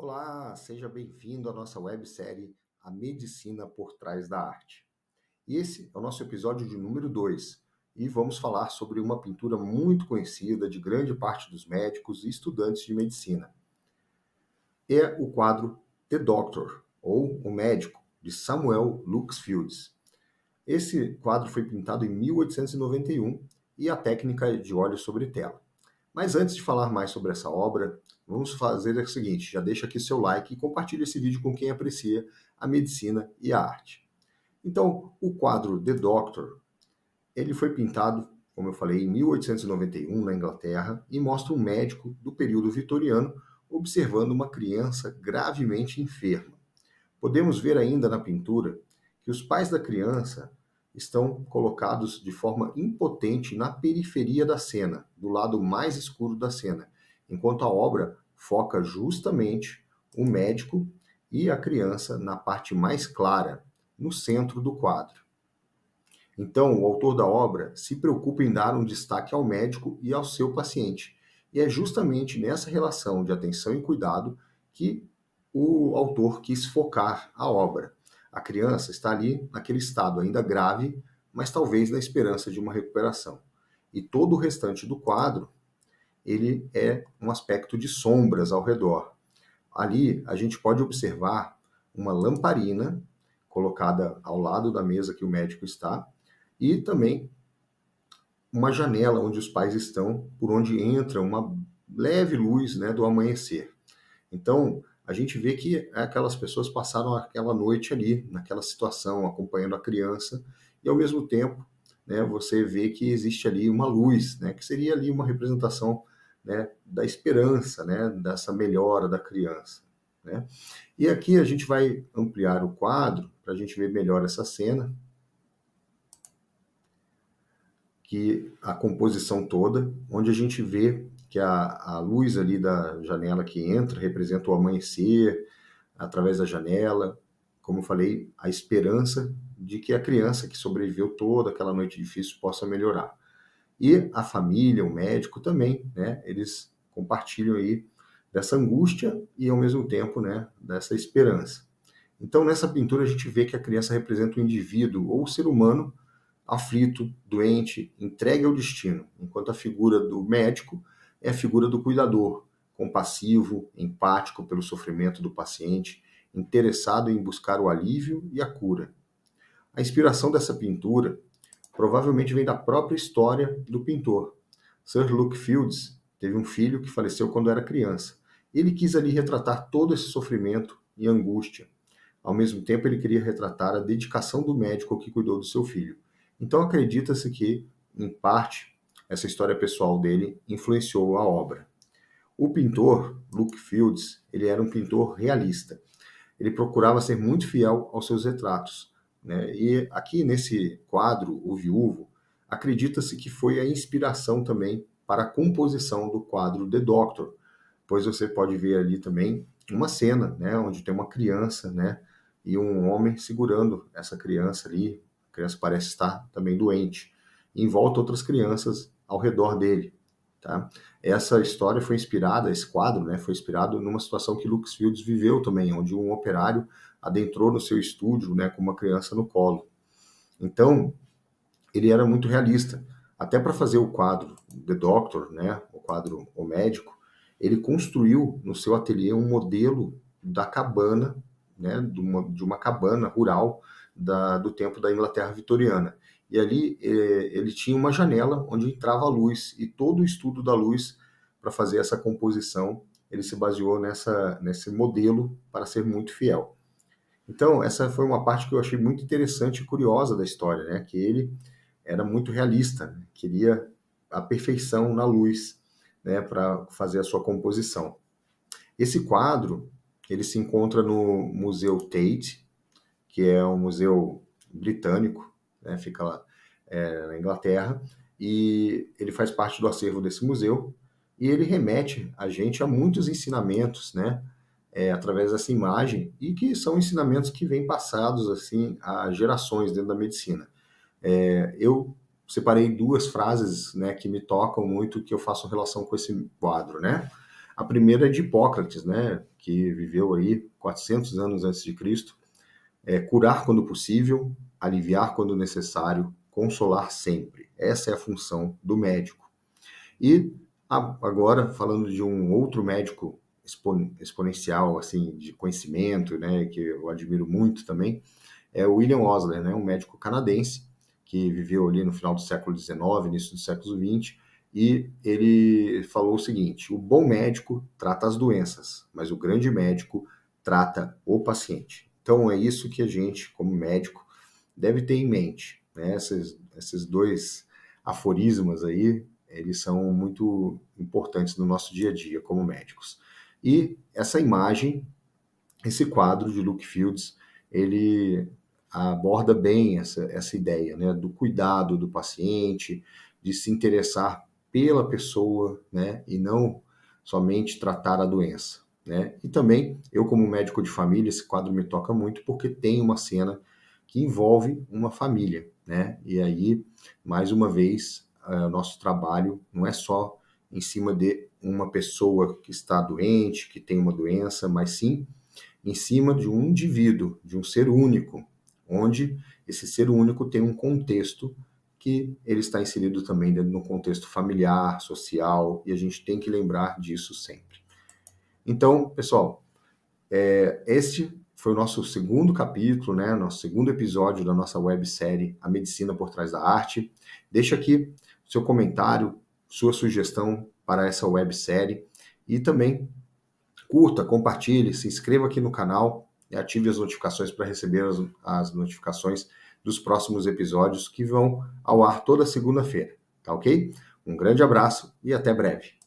Olá, seja bem-vindo à nossa websérie A Medicina por Trás da Arte. E esse é o nosso episódio de número 2 e vamos falar sobre uma pintura muito conhecida de grande parte dos médicos e estudantes de medicina. É o quadro The Doctor, ou O Médico, de Samuel Lux Fields. Esse quadro foi pintado em 1891 e a técnica é de óleo sobre tela. Mas antes de falar mais sobre essa obra, vamos fazer o seguinte, já deixa aqui seu like e compartilhe esse vídeo com quem aprecia a medicina e a arte. Então, o quadro The Doctor, ele foi pintado, como eu falei, em 1891 na Inglaterra e mostra um médico do período vitoriano observando uma criança gravemente enferma. Podemos ver ainda na pintura que os pais da criança estão colocados de forma impotente na periferia da cena, do lado mais escuro da cena, enquanto a obra foca justamente o médico e a criança na parte mais clara, no centro do quadro. Então, o autor da obra se preocupa em dar um destaque ao médico e ao seu paciente. E é justamente nessa relação de atenção e cuidado que o autor quis focar a obra. A criança está ali naquele estado ainda grave, mas talvez na esperança de uma recuperação. E todo o restante do quadro, ele é um aspecto de sombras ao redor. Ali a gente pode observar uma lamparina colocada ao lado da mesa que o médico está e também uma janela onde os pais estão, por onde entra uma leve luz, né, do amanhecer. Então, a gente vê que aquelas pessoas passaram aquela noite ali, naquela situação, acompanhando a criança, e ao mesmo tempo, né, você vê que existe ali uma luz, né, que seria ali uma representação, né, da esperança, né, dessa melhora da criança. Né? E aqui a gente vai ampliar o quadro para a gente ver melhor essa cena, que a composição toda, onde a gente vê que a luz ali da janela que entra representa o amanhecer, através da janela, como eu falei, a esperança de que a criança que sobreviveu toda aquela noite difícil possa melhorar. E a família, o médico também, né, eles compartilham aí dessa angústia e ao mesmo tempo, né, dessa esperança. Então, nessa pintura a gente vê que a criança representa o indivíduo ou o ser humano aflito, doente, entregue ao destino, enquanto a figura do médico é a figura do cuidador, compassivo, empático pelo sofrimento do paciente, interessado em buscar o alívio e a cura. A inspiração dessa pintura provavelmente vem da própria história do pintor. Sir Luke Fields teve um filho que faleceu quando era criança. Ele quis ali retratar todo esse sofrimento e angústia. Ao mesmo tempo, ele queria retratar a dedicação do médico que cuidou do seu filho. Então, acredita-se que, em parte, essa história pessoal dele influenciou a obra. O pintor, Luke Fields, ele era um pintor realista. Ele procurava ser muito fiel aos seus retratos. Né? E aqui nesse quadro, O Viúvo, acredita-se que foi a inspiração também para a composição do quadro The Doctor, pois você pode ver ali também uma cena, né, onde tem uma criança, né, e um homem segurando essa criança ali. A criança parece estar também doente. E em volta outras crianças ao redor dele. Tá? Essa história foi inspirada, esse quadro, né, foi inspirado numa situação que Lux Fields viveu também, onde um operário adentrou no seu estúdio, né, com uma criança no colo. Então, ele era muito realista. Até para fazer o quadro The Doctor, né, o quadro O Médico, ele construiu no seu ateliê um modelo da cabana, né, de uma cabana rural do tempo da Inglaterra vitoriana. E ali ele tinha uma janela onde entrava a luz, e todo o estudo da luz para fazer essa composição, ele se baseou nesse modelo para ser muito fiel. Então, essa foi uma parte que eu achei muito interessante e curiosa da história, né, que ele era muito realista, né, queria a perfeição na luz, né, para fazer a sua composição. Esse quadro, ele se encontra no Museu Tate, que é um museu britânico, né, fica lá na Inglaterra, e ele faz parte do acervo desse museu, e ele remete a gente a muitos ensinamentos, né, através dessa imagem, e que são ensinamentos que vêm passados assim há gerações dentro da medicina. Eu separei duas frases, né, que me tocam muito, que eu faço relação com esse quadro, né? A primeira é de Hipócrates, né, que viveu aí 400 anos antes de Cristo, curar quando possível, aliviar quando necessário, consolar sempre. Essa é a função do médico. E agora, falando de um outro médico exponencial, assim, de conhecimento, né, que eu admiro muito também, é o William Osler, né, um médico canadense que viveu ali no final do século XIX, início do século XX, e ele falou o seguinte: o bom médico trata as doenças, mas o grande médico trata o paciente. Então é isso que a gente, como médico, deve ter em mente, né? Esses dois aforismas aí, eles são muito importantes no nosso dia a dia como médicos. E essa imagem, esse quadro de Luke Fields, ele aborda bem essa ideia, né, do cuidado do paciente, de se interessar pela pessoa, né, e não somente tratar a doença, né? E também, eu como médico de família, esse quadro me toca muito porque tem uma cena que envolve uma família, né? E aí, mais uma vez, o nosso trabalho não é só em cima de uma pessoa que está doente, que tem uma doença, mas sim em cima de um indivíduo, de um ser único, onde esse ser único tem um contexto que ele está inserido também dentro de um contexto familiar, social, e a gente tem que lembrar disso sempre. Então, pessoal, este foi o nosso segundo capítulo, né, nosso segundo episódio da nossa websérie A Medicina por Trás da Arte. Deixa aqui seu comentário, sua sugestão para essa websérie e também curta, compartilhe, se inscreva aqui no canal e ative as notificações para receber as notificações dos próximos episódios que vão ao ar toda segunda-feira, tá ok? Um grande abraço e até breve.